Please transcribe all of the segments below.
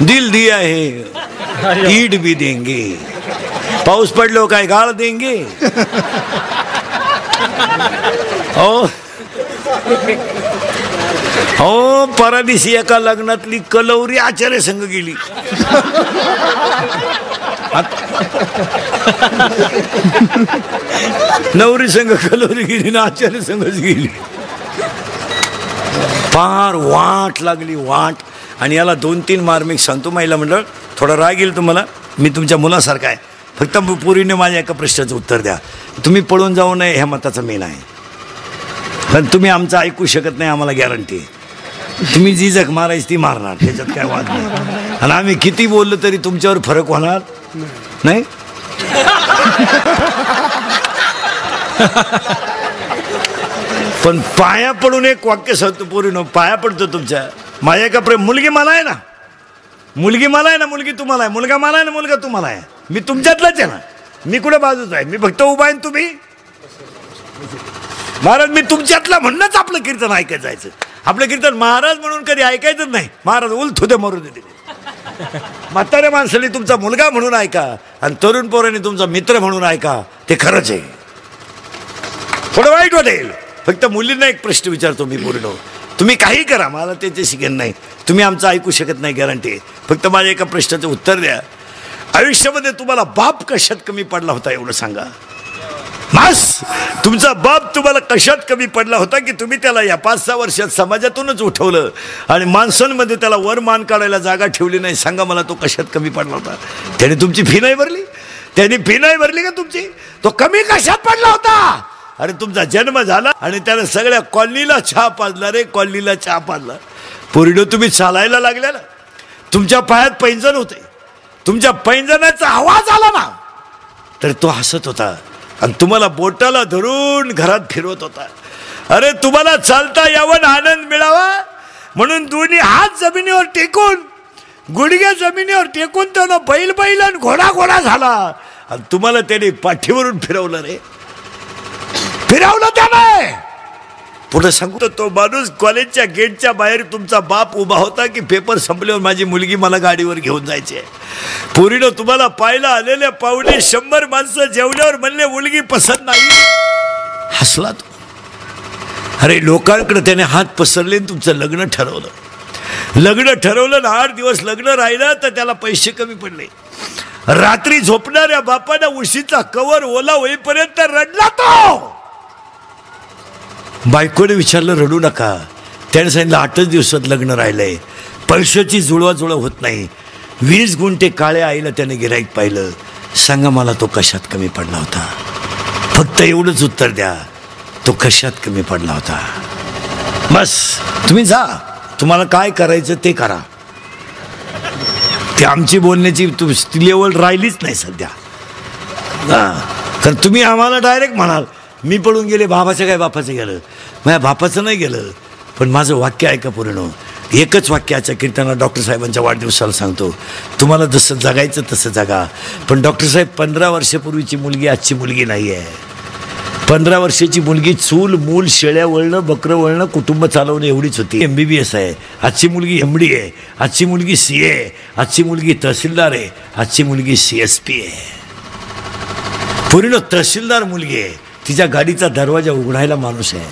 दिल दिया है ईट भी देंगे, पाऊस पडलो काय गाळ देंगे. हो परदिशी एका लग्नातली कलवरी आचार्य संघ गेली. नवरी संघ कलवरी गेली ना आचार्य संघच गेली. फार वाट लागली वाट. आणि याला 2-3 मार्मिक सांगतो महिला मंडळ, थोडा राग येईल तुम्हाला, मी तुमच्या मुलासारखा आहे. फक्त पुरीने माझ्या एका प्रश्नाचं उत्तर द्या. तुम्ही पळून जाऊ नये ह्या मताचा मेन आहे. पण तुम्ही आमचं ऐकू शकत नाही आम्हाला गॅरंटी आहे. तुम्ही जी जग मारायची ती मारणार, त्याच्यात काय वाद नाही. आणि आम्ही किती बोललो तरी तुमच्यावर फरक होणार नाही. पण पाया पडून एक वाक्य सांगतो पोरीनो, पाया पडतो तुमच्या. माझ्या का प्रेम, मुलगी मला आहे ना, मुलगी मला आहे ना, मुलगी तुम्हाला आहे, मुलगा मला आहे ना, मुलगा तुम्हाला आहे. मी तुमच्यातलाच आहे ना, मी कुठे बाजूच आहे, मी फक्त उभा आहे. तुम्ही महाराज मी तुमच्यातला म्हणूनच आपलं कीर्तन ऐकायचं जायचं. आपलं कीर्तन महाराज म्हणून कधी ऐकायचंच नाही. महाराज उलथू दे मरू दे. म्हाताऱ्या माणसाने तुमचा मुलगा म्हणून ऐका आणि तरुण पोरांनी तुमचा मित्र म्हणून ऐका, ते खरंच आहे. थोडं वाईट वाटेल. फक्त मुलींना एक प्रश्न विचारतो मी पूर्ण, तुम्ही काही करा मला त्याचे शिकेन नाही, तुम्ही आमचं ऐकू शकत नाही गॅरंटी. फक्त माझ्या एका प्रश्नाचं उत्तर द्या. आयुष्यामध्ये तुम्हाला बाप कशात कमी पडला होता एवढं सांगा. बस तुमचा बाप तुम्हाला कशात कमी पडला होता की तुम्ही त्याला या 5-6 वर्षात समाजातूनच उठवलं आणि माणसांमध्ये त्याला वर मान काढायला जागा ठेवली नाही. सांगा मला तो कशात कमी पडला होता? त्याने तुमची फी नाही भरली, त्याने फी नाही भरली का तुमची? तो कमी कशात पडला होता? अरे तुमचा जन्म झाला आणि त्याने सगळ्या कॉलनीला चहा पाजला रे, कॉलनीला चहा पाजला. पोरीनो तुम्ही चालायला लागल्या ना, तुमच्या पायात पैंजण होते, तुमच्या पैंजणाचा आवाज आला ना तर तो हसत होता आणि तुम्हाला बोटाला धरून घरात फिरवत होता. अरे तुम्हाला चालता यावं, आनंद मिळावा म्हणून दोन्ही हात जमिनीवर टेकून, गुडघे जमिनीवर टेकून त्यानं बैल बैल आणि घोडा घोडा झाला आणि तुम्हाला त्याने पाठीवरून फिरवलं रे, फिरवलं त्याने. पुढे सांगतो तो माणूस कॉलेजच्या गेटच्या बाहेर तुमचा बाप उभा होता की पेपर संपल्यावर माझी मुलगी मला गाडीवर घेऊन जायची आहे. पोरीनं तुम्हाला पाहायला आलेल्या पाहुणे 100 माणसं जेवल्यावर म्हणले मुलगी पसंत नाही, हसला तो. अरे लोकांकडे त्याने हात पसरले आणि तुमचं लग्न ठरवलं. लग्न ठरवलं ना 8 दिवस लग्न राहिलं तर त्याला पैसे कमी पडले. रात्री झोपणाऱ्या बापाने उशीचा कवर ओला होईपर्यंत रडला तो. बायकोने विचारलं रडू नका. त्याने सांगितलं 8च दिवसात लग्न राहिलंय, पैशाची जुळवाजुळव होत नाही. 20 गुंठे काळ्या आईला त्याने गिऱ्हाईक पाहिलं. सांगा मला तो कशात कमी पडला होता? फक्त एवढंच उत्तर द्या, तो कशात कमी पडला होता? बस तुम्ही जा, तुम्हाला काय करायचं ते करा. ते आमची बोलण्याची लेवल राहिलीच नाही सध्या. तर तुम्ही आम्हाला डायरेक्ट म्हणाल मी पळून गेले, बाबाचं काय बापाचं गेलं? माझ्या बापाचं नाही गेलं, पण माझं वाक्य ऐका पूर्ण. एकच वाक्याच्या कीर्तनात डॉक्टर साहेबांच्या वाढदिवसाला सांगतो, तुम्हाला जसं जगायचं तसं जगा. पण डॉक्टर साहेब 15 वर्षापूर्वीची मुलगी आजची मुलगी नाही आहे. 15 वर्षाची मुलगी चूल मूल शेळ्या वळणं बकरं वळणं कुटुंब चालवणं एवढीच होती. MBBS आहे. आजची मुलगी MD आहे. आजची मुलगी CA आहे. आजची मुलगी तहसीलदार आहे. आजची मुलगी CSP आहे. पूर्ण तहसीलदार मुलगी आहे. तिच्या गाडीचा दरवाजा उघडायला माणूस आहे.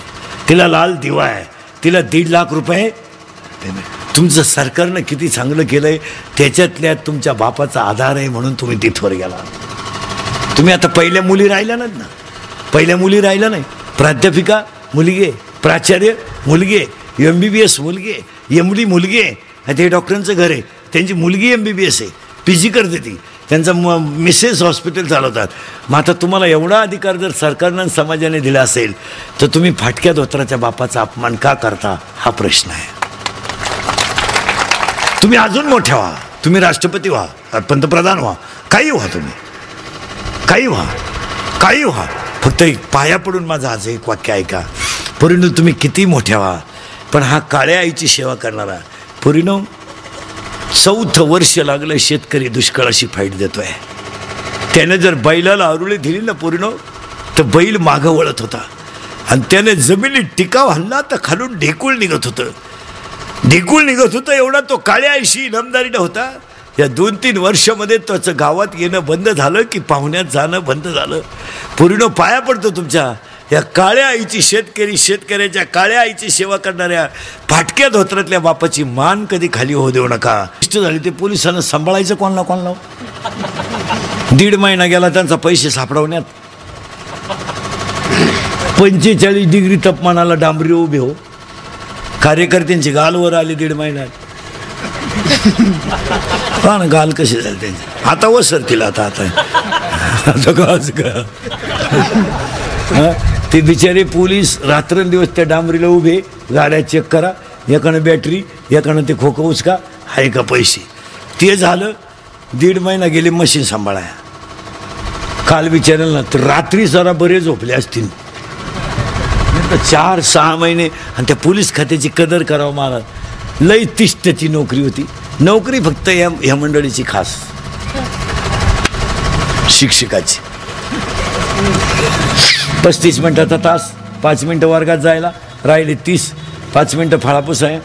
तिला लाल दिवा आहे. तिला 1.5 लाख रुपये पेमेंट. तुमचं सरकारनं किती चांगलं केलंय, त्याच्यातल्या तुमच्या बापाचा आधार आहे म्हणून तुम्ही तिथवर गेला. तुम्ही आता पहिल्या मुली राहिल्या नाहीत ना, पहिल्या मुली राहिल्या नाही. प्राध्यापिका मुलगी आहे, प्राचार्य मुलगी आहे, MBBS मुलगी आहे, MD मुलगी आहे. ते डॉक्टरांचं घर आहे, त्यांची मुलगी MBBS आहे, PG करते ती, त्यांचा मिसेस हॉस्पिटल चालवतात. मग आता तुम्हाला एवढा अधिकार जर सरकारनं समाजाने दिला असेल तर तुम्ही फाटक्या धोत्राच्या बापाचा अपमान का करता हा प्रश्न आहे. तुम्ही अजून मोठ्या व्हा, तुम्ही राष्ट्रपती व्हा, पंतप्रधान व्हा, काही व्हा, तुम्ही काही व्हा, काही व्हा. फक्त एक पाया पडून माझं आज एक वाक्य ऐका. पोरीनो तुम्ही किती मोठ्या व्हा, पण हा काळ्या आईची सेवा करणारा पोरीनो 4थं वर्ष लागलं शेतकरी दुष्काळाशी फाईट देतोय. त्याने जर बैलाला आरुळी दिली ना पोरीनो तर बैल मागं वळत होता आणि त्याने जमिनीत टिकाव हल्ला तर खालून ढेकूळ निघत होतं. ढिकूळ निघत होतं एवढा तो काळ्या आईशी इनामदारीनं होता. या 2-3 वर्षामध्ये त्याचं गावात येणं बंद झालं की पाहुण्यात जाणं बंद झालं. पूर्ण पाया पडतो तुमच्या या काळ्या आईची. शेतकऱ्याच्या काळ्या आईची सेवा करणाऱ्या फाटक्या धोत्रातल्या बापाची मान कधी खाली होऊ देऊ नका. इष्ट झाली ते पोलिसांना सांभाळायचं कोणाला. 1.5 महिना गेला त्यांचा पैसे सापडवण्यात. 45 डिग्री तापमानाला डांबरी उभे हो. कार्यकर्त्यांची गालवर आली 1.5 महिन्यात. हा ना, गाल कशी झाली त्यांची. आता वसरतील आता का ते बिचारे पोलीस रात्रंदिवस त्या डांबरीला उभे. गाड्या चेक करा, एकानं बॅटरी, एकानं ते खोकं उचका, आहे का पैसे. ते झालं. 1.5 महिना गेले मशीन सांभाळाया. काल विचारेल ना तर रात्री जरा बरे झोपले असतील. 4-6 महिने. आणि त्या पोलीस खात्याची कदर करावं मला. लई तिष्ठची नोकरी होती. नोकरी फक्त या मंडळीची खास शिक्षकाची. 35 मिनिटाचा तास, 5 मिनिटं वर्गात जायला, राहिले 30. 5 मिनिटं फळापूस आहे,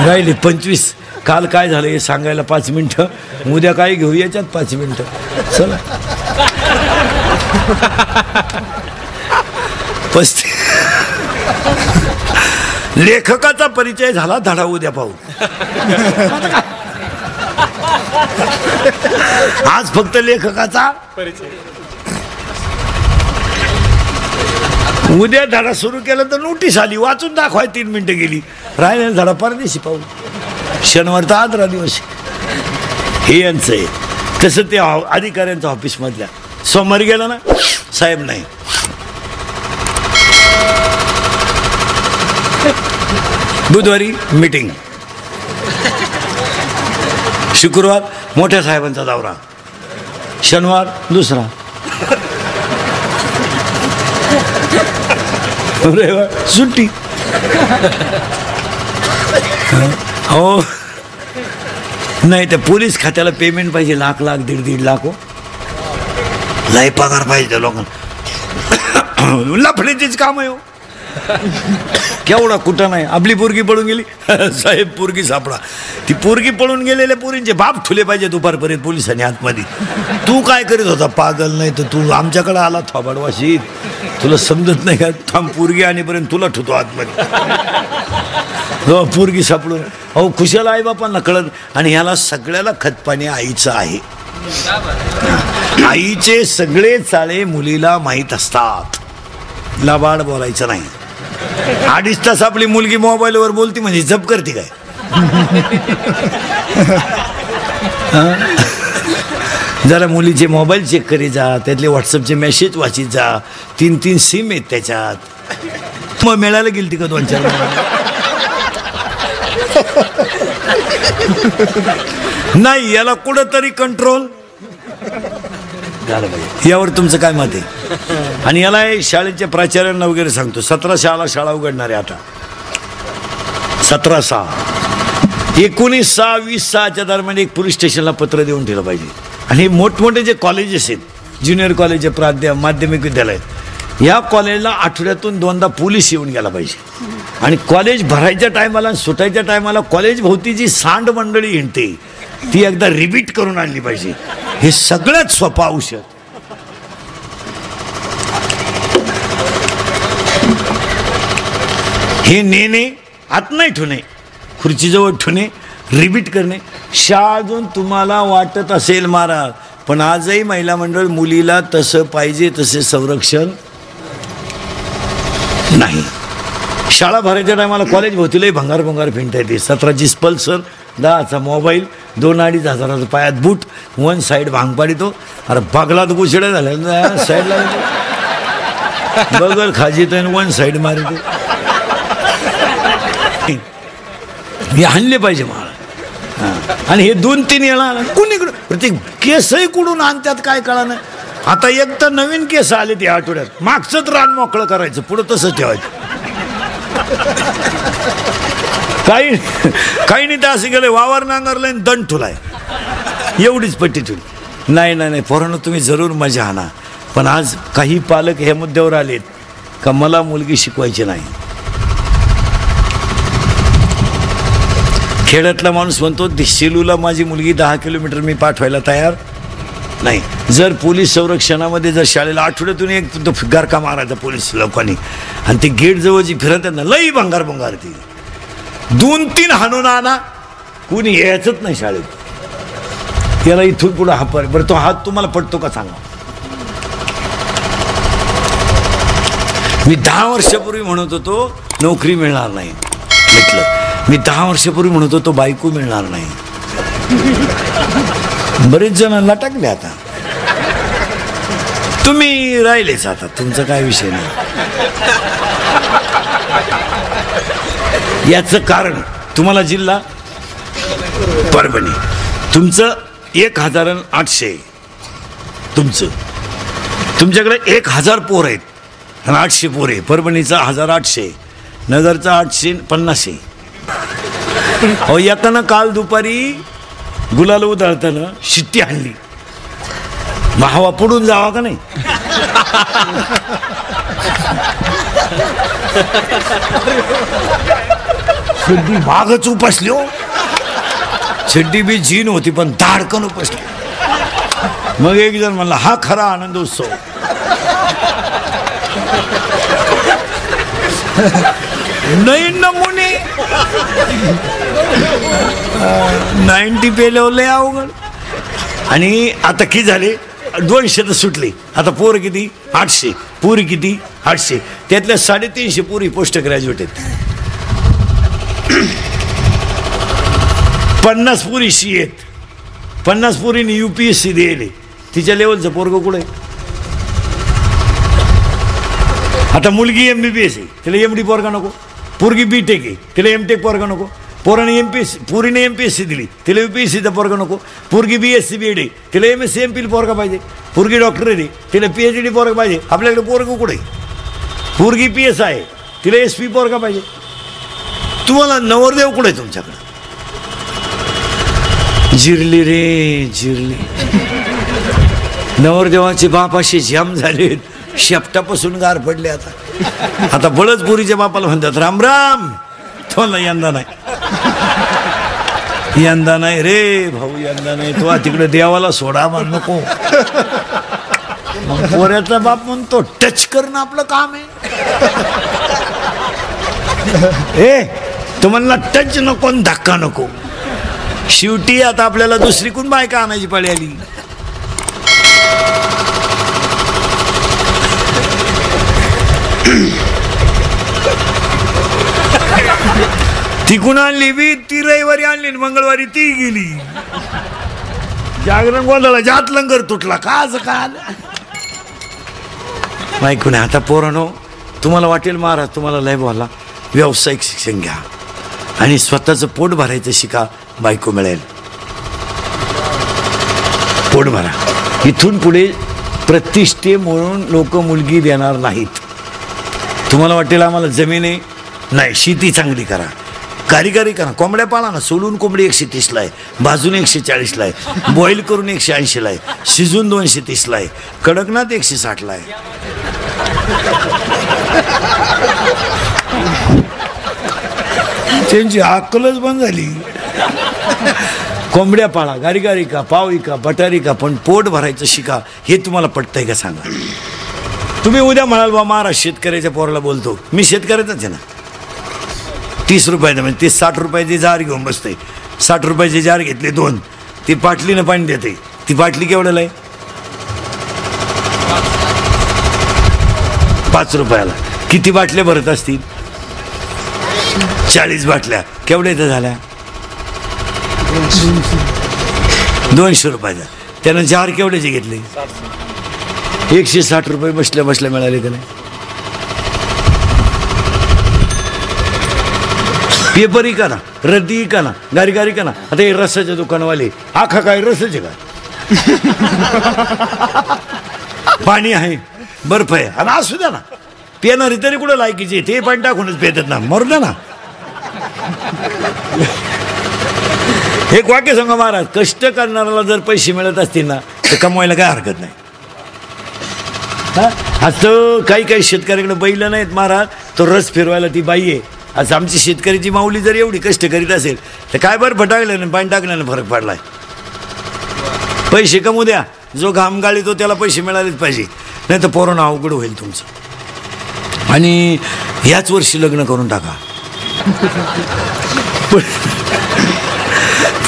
राहिले 25. काल काय झालं हे सांगायला 5 मिनिटं. उद्या काय घेऊ याच्यात 5 मिनिटं. चला 35. लेखकाचा परिचय झाला, धडा उद्या पाहू. आज फक्त लेखकाचा परिचय. उद्या धडा सुरू केला तर नोटीस आली, वाचून दाखवाय 3 मिनिटं गेली. राहिलेला धडा परदेशी पाहू. शनिवार तर आदरा दिवस. हे यांचं आहे. तसं ते अधिकाऱ्यांचं ऑफिसमधल्या. सोमवारी गेला ना साहेब नाही. बुधवारी मीटिंग. शुक्रवार मोठ्या साहेबांचा दौरा. शनिवार दुसरा. रविवार सुट्टी. हो नाही त्या पोलीस खात्याला पेमेंट पाहिजे. लाख 1.5 लाख हो. लय पगार पाहिजे लोकांना. लफड्याचीच काम आहे हो. केवढा कुठं नाही. आपली पोरगी पळून गेली साहेब, पोरगी सापडा. ती पोरगी पळून गेलेल्या पोरींचे बाप ठुले पाहिजे दुपारपर्यंत पोलिसांनी आतमध्ये. तू काय करीत होता पागल. नाही तर तू आमच्याकडे आला थोबाडवाशीत. तुला समजत नाही का. थांब पोरगी आणीपर्यंत तुला ठुतो आतमध्ये. हो पोरगी सापडून. अहो खुशाला आई बापांना कळत. आणि ह्याला सगळ्याला खतपाणी आईचं आहे. आईचे सगळे चाळे मुलीला माहीत असतात. लबाड बोलायचं नाही. 2.5 तास आपली मुलगी मोबाईलवर बोलती म्हणजे जप करते काय. जरा मुलीचे मोबाईल चेक करी जा. त्यातले व्हॉट्सअपचे मेसेज वाचित जा. 3-3 सिम आहेत त्याच्यात. मग मिळायला गेली का 2-4 नाही. याला कुठंतरी कंट्रोल झालं पाहिजे. यावर तुमचं काय मत आहे. आणि याला शाळेच्या प्राचार्यांना वगैरे सांगतो. 17 शाळा उघडणार आहे आता. 17/6. 19/6, 20/6च्या दरम्यान एक पोलीस स्टेशनला पत्र देऊन ठेवलं पाहिजे. आणि मोठमोठे जे कॉलेजेस आहेत, ज्युनियर कॉलेज, माध्यमिक विद्यालय, या कॉलेजला आठवड्यातून 2दा पोलीस येऊन गेला पाहिजे. आणि कॉलेज भरायच्या टायमाला, सुटायच्या टायमाला कॉलेज भोवती जी सांड मंडळी हिंडते ती एकदा रिपीट करून आणली पाहिजे. हे सगळ्यात सोपं औषध. हे नेणे, आत नाही ठेवणे, खुर्चीजवळ ठेवणे, रिपीट करणे. शाळेतून तुम्हाला वाटत असेल महाराज, पण आजही महिला मंडळ मुलीला तसं पाहिजे तसे संरक्षण नाही. शाळा भरायच्या टायमाला कॉलेज भोवतीलाही भंगार फिरता येते. 17ची पल्सर, 10चा मोबाईल, 2-2.5 हजाराचं पायात बूट, 1 साईड भांग पाडितो. अरे बागलात गुचड्या झाल्या साईडला बगल खाजीत 1 साईड मारितो. हे आणले पाहिजे मला. आणि हे 2-3 वेळा कुणीकडून ते केसही कुठून आणतात काय कळा नाही. आता एक तर नवीन केस आले ते आठवड्यात. मागचंच रान मोकळं करायचं, पुढं तसंच ठेवायचं. काही नाही तर असं गेलं वावर नांगरलाय दंड ठुलाय, एवढीच पट्टी ठुली. नाही पोरांनो तुम्ही जरूर मजा आणा. पण आज काही पालक ह्या मुद्द्यावर आलेत का मला मुलगी शिकवायची नाही. खेड्यातला माणूस म्हणतो शेलूला माझी मुलगी 10 किलोमीटर मी पाठवायला तयार नाही. जर पोलीस संरक्षणामध्ये जर शाळेला आठवड्यातून एक गरका मारायचा पोलीस लोकांनी आणि ते गेट जवळ जी फिरत ना लई भंगार भंगार ती 2-3 हाणून आणा कुणी यायचंच नाही शाळेत. याला इथून पुढे हा बरं तो हात तुम्हाला पडतो का सांगा. मी 10 वर्षापूर्वी म्हणत होतो नोकरी मिळणार नाही म्हटलं. मी 10 वर्षापूर्वी म्हणत होतो बायको मिळणार नाही. बरेच जण लटकले आता. तुम्ही राहिलेच आता तुमचं काय विषय नाही. याचं कारण तुम्हाला जिल्हा परभणी तुमचं 1800 तुमच्याकडे 1000 पोर आहेत आणि 800 पोर आहे. परभणीचा 1800 नगरचा 850 आहे. अहो एकानं काल दुपारी गुलाल उधळताना शिट्टी आणली. हवा पडून जावा का नाही. शिट्टी मागच उपसली हो. शिट्टी बी जीन होती पण धाडकन उपसली. मग एक जण म्हणला हा खरा आनंद उत्सव. नाही नमुने 90 पेलवले अवघड. आणि आता किती झाले 200 तर सुटले. आता पोर किती 800 पुरी किती 800 त्यातल्या 350 पुरी पोस्ट ग्रॅज्युएट आहेत. 50 पुरी सी आहेत. 50 पुरीने UPSC दिले. तिच्या लेवलचं पोरग कुठे. आता मुलगी MBBS आहे तिला MD पोरगा नको. पोरगी BTech आहे तिला MTech पोरगा नको. पोराने पुरीने MPSC दिली तिला UPSCचा पोरगा नको. पोरगी BSc BEd आहे तिला MSc MPhil पोरगा पाहिजे. पोरगी डॉक्टर आहे तिला PhD पोरगा पाहिजे. आपल्याकडे पोरग कुठे. पोरगी PS आहे तिला SP पोरगा पाहिजे. तुम्हाला नवरदेव कुठे आहे तुमच्याकडे. जिरली रे जिरली. नवरदेवाचे बाप असे जाम झालेत शेपटापासून गार पडले. आता बळच पुरीच्या बापाला म्हणतात राम राम. तो ना यंदा नाही यंदा नाही रे भाऊ यंदा नाही. तो तिकडे देवाला सोडा मान नको. मग पोऱ्याचा बाप म्हणतो टच करणं आपलं काम आहे. ए तो म्हणला टच नको धक्का नको. शेवटी आता आपल्याला दुसरीकडून बायका आणायची पाळी आली. तिकून आणली बी ती रविवारी आणली मंगळवारी ती गेली. जागरण गोंधळा जात लंगर तुटला काच काल ऐकून. आता पोरानो तुम्हाला वाटेल महाराज तुम्हाला लय बोला व्यावसायिक शिक्षण घ्या आणि स्वतःचं पोट भरायचं शिका. बायको मिळेल पोट भरा. इथून पुढे प्रतिष्ठे म्हणून लोक मुलगी देणार नाहीत. तुम्हाला वाटेल आम्हाला जमीन आहे नाही शेती चांगली करा कारिगारी करा. कोंबड्या पाळा ना. सोलून कोंबडी 130ला आहे. भाजून 140ला आहे. बॉईल करून 180ला आहे. शिजून 230ला आहे. कडकनाथ 160ला आहे. त्यांची अक्कलच बंद झाली. कोंबड्या पाळा गारीगारी का पाव का बटारी का पण पोट भरायचं शिका. हे तुम्हाला पटतंय का सांगा. तुम्ही उद्या म्हणाल बा महाराज शेतकऱ्याच्या पोराला बोलतो. मी शेतकऱ्याचाच आहे ना. 30 रुपयाचं म्हणजे ते 60 रुपयाची जार घेऊन बसते. 60 रुपयाचे जार घेतले 2 ती पाटलीनं पाणी देते. ती बाटली केवढ्याला आहे 5 रुपयाला. किती बाटल्या भरत असतील 40 बाटल्या. केवढ्या इथं झाल्या 200 रुपयाचा. त्यानं जार केवढ्याचे घेतले 160 रुपये बसल्या बसल्या मिळाले का नाही. पेपरही का ना रद्दी का ना गारी का ना. आता हे रसाच्या दुकानवाले आखा काय रसाचे काय पाणी आहे बर्फ आहे आणि असू द्या ना पिणारी तरी कुठं लायकीचे ते पाणी टाकूनच पेतात ना. मरू द्या ना. एक वाक्य सांगा महाराज कष्ट करणाऱ्याला जर पैसे मिळत असतील ना तर कमवायला काय हरकत नाही. असं काही शेतकऱ्याकडे बैल नाहीत महाराज तो रस फिरवायला ती बाई आहे आज आमची शेतकऱ्याची माऊली जर एवढी कष्ट करीत असेल तर काय बरं फटाकल्यानं पाणी टाकल्यानं फरक पडलाय. पैसे कमवू द्या, जो घाम गाळीतो त्याला पैसे मिळालेच पाहिजे, नाही तर पोरांना अवघड होईल तुमचं. आणि ह्याच वर्षी लग्न करून टाका.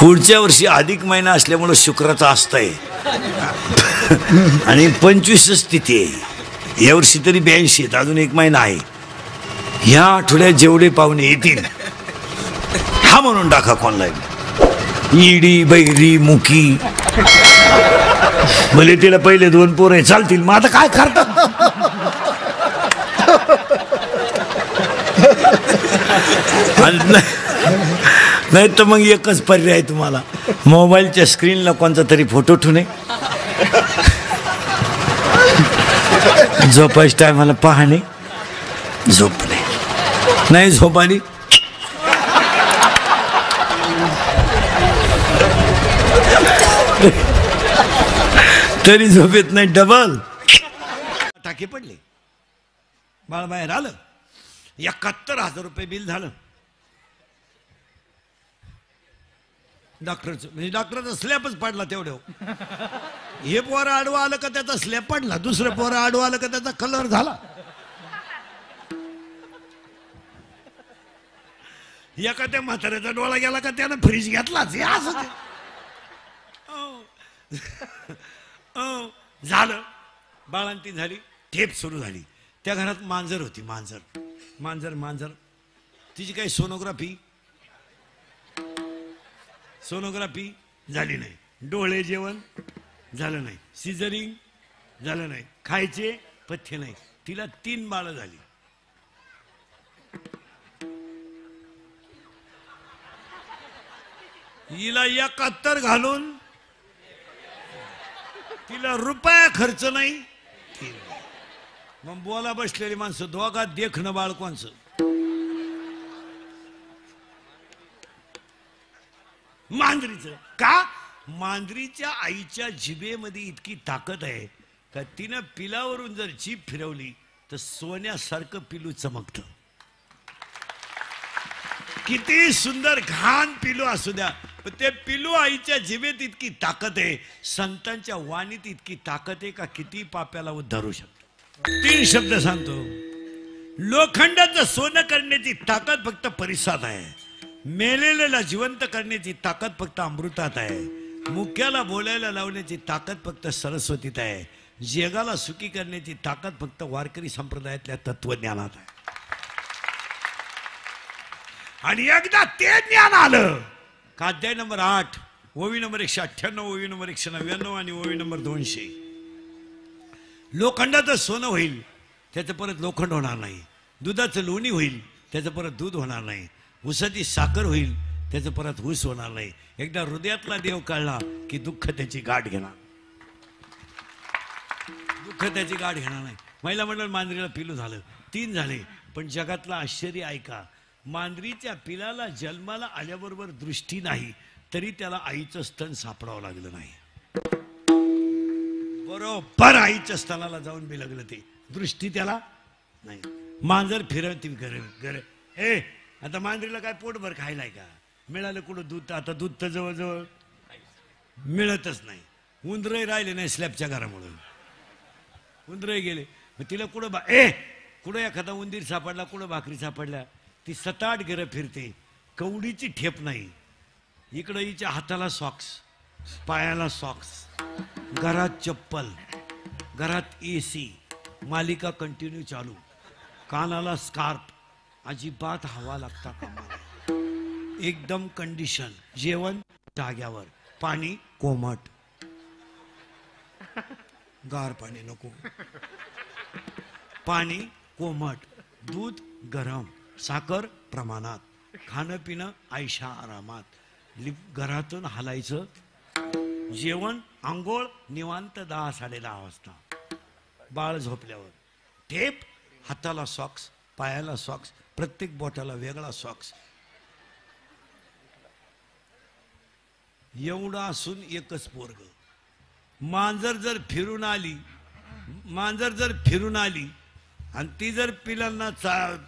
पुढच्या वर्षी अधिक महिना असल्यामुळं शुक्राचा असतंय आणि 25 तिथी आहे. यावर्षी तरी 82 आहेत, अजून 1 महिना आहे. ह्या आठवड्यात जेवढे पाहुणे येतील हा म्हणून टाका ऑनलाईन. इडी बैरी मुकी भले तिला पहिले 2 पोरं चालतील, मग आता काय करतात. नाही तर मग एकच पर्याय तुम्हाला, मोबाईलच्या स्क्रीनला कोणता तरी फोटो ठेवणे, झोपायच्या टायमाला पाहणे, झोपणे. नाही झोप आली तरी झोपेत नाही, डबल टाके पडले. बाळ बाहेर आलं, 71,000 रुपये बिल झालं डॉक्टरचं. म्हणजे डॉक्टरचा स्लॅबच पडला तेवढं. हे पोरं आडवं आलं का त्याचा स्लॅब पडला, दुसरं पोरं आडवं आलं का त्याचा कलर झाला. एका त्या म्हाताऱ्याचा डोळा गेला का त्यानं फ्रीज घेतलाच. हे असं झालं. बाळंती झाली, ठेप सुरू झाली. त्या घरात मांजर होती. मांजर तिची काही सोनोग्राफी झाली नाही, डोळे जेवण झालं नाही, सिझरिंग झालं नाही, खायचे पथ्य नाही. तिला 3 बाळं झाली. हिला 71 घालून तिला रुपया खर्च नाही. मग बोला बसलेली माणसं, दोघात देखणं बाळ कोणचं. मांजरीचं का? मांजरीच्या आईच्या जिभेमध्ये इतकी ताकद आहे का तिनं पिलावरून जर जीभ फिरवली तर सोन्यासारखं पिलू चमकतं. किती सुंदर घाण पिलू असू द्या, पण ते पिलू आईच्या जिभेत इतकी ताकद आहे, संतांच्या वाणीत इतकी ताकद आहे का किती पाप्याला उद्धारू शकतो. 3 शब्द सांगतो. लोखंडाचं सोनं करण्याची ताकद फक्त परिसात आहे, मेलेल्याला जिवंत करण्याची ताकद फक्त अमृतात आहे, मुख्याला बोलायला लावण्याची ताकद फक्त सरस्वतीत आहे, जगाला सुखी करण्याची ताकद फक्त वारकरी संप्रदायातल्या तत्वज्ञानात आहे. आणि एकदा ते ज्ञान आलं का अध्याय नंबर 8, ओवी नंबर 198, ओवी नंबर 199 आणि ओवी नंबर 200, लोखंडाचं सोनं होईल त्याचं परत लोखंड होणार नाही, दुधाचं लोणी होईल त्याचं परत दूध होणार नाही, ऊसाची साखर होईल त्याचं परत ऊस होणार नाही. एकदा हृदयातला देव कळला की दुःख त्याची गाठ घेणार नाही. महिला मंडळ मांजरीला पिलू झालं, 3 झाले. पण जगातलं आश्चर्य ऐका, मांजरीच्या पिलाला जन्माला आल्याबरोबर दृष्टी नाही तरी त्याला आईचं स्तन सापडावं लागलं नाही. बरोबर आईच्या स्तनाला जाऊन बिलगलं ते, दृष्टी त्याला नाही. मांजर फिरवती घर. आता मांजरीला काय पोटभर खायलाय का? मिळालं कुठं दूध? आता दूध तर जवळजवळ मिळतच नाही. उंदरही राहिले नाही स्लॅबच्या घरामुळे, उंदरही गेले. मग तिला कुठं एखादा उंदीर सापडला, कुठं भाकरी सापडल्या, ती 7-8 घरं फिरते, कवडीची ठेप नाही. इकडं हिच्या हाताला सॉक्स, पायाला सॉक्स, घरात चप्पल, घरात AC, मालिका कंटिन्यू चालू, कानाला स्कार्फ, अजिबात हवा लागता कामा नये, एकदम कंडिशन. जेवण जाग्यावर, पाणी कोमट, गार पाणी नको, पाणी कोमट, दूध गरम, साखर प्रमाणात, खाणं पिणं आयशा आरामात, घरातून हलायचं, जेवण आंघोळ निवांत 10-10:30 वाजता, बाळ झोपल्यावर, टेप, हाताला सॉक्स, पायाला सॉक्स, प्रत्येक बोटाला वेगळा सॉक्स. एवढा असून एकच पोरग. मांजर जर फिरून आली आणि ती जर पिलांना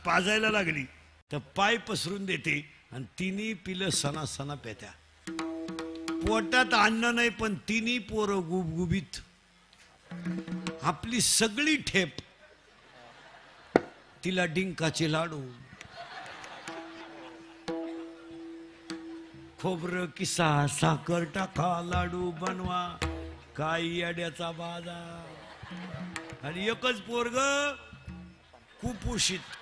पाजायला लागली तर पाय पसरून देते आणि तिन्ही पिलं सणा सणा पेत्या. पोटात अन्न नाही पण तिन्ही पोरं गुबगुबीत. आपली सगळी ठेप. तिला डिंकाचे लाडू, खोबरं किसा, साखर टाका, लाडू बनवा, काही अड्याचा बाजार. आणि एकच पोरग कुपोषित.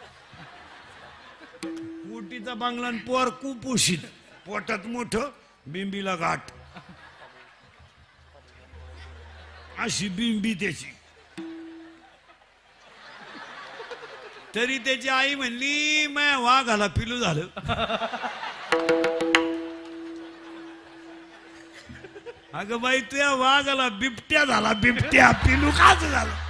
कुटीचा बांगला पोर कुपोषित. पोटात मोठं, बिंबीला गाठ. अशी बिंबी त्याची. तरी त्याची आई म्हणली मैं वाघाला पिलू झालं. अगं बाई तुझ्या वाघाला बिबट्या झाला. बिबट्या पिलू काच झाला.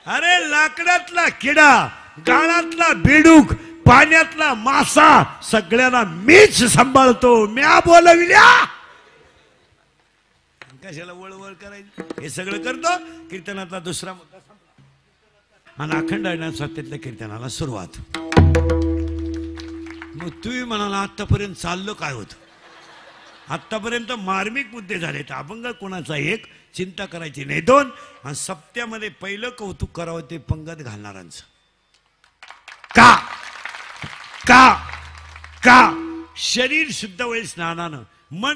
अरे लाकडातला किडा, गाळातला बेडूक, पाण्यातला मासा सगळ्यांना मीच सांभाळतो. म्या बोलविल्या. कशाला वळवळ करायची. हे सगळं करतो. कीर्तनातला दुसरा मुद्दा आणि अखंड सत्यातल्या कीर्तनाला सुरुवात. मग तुम्ही म्हणाला आतापर्यंत चाललं काय होतं. आतापर्यंत मार्मिक मुद्दे झालेत. अभंग कोणाचा एक, चिंता करायची नाही दोन, आणि सप्त्यामध्ये पहिलं कौतुक करावं ते पंगत घालणारांचं. का का का शरीर शुद्ध होईल स्नानानं, मन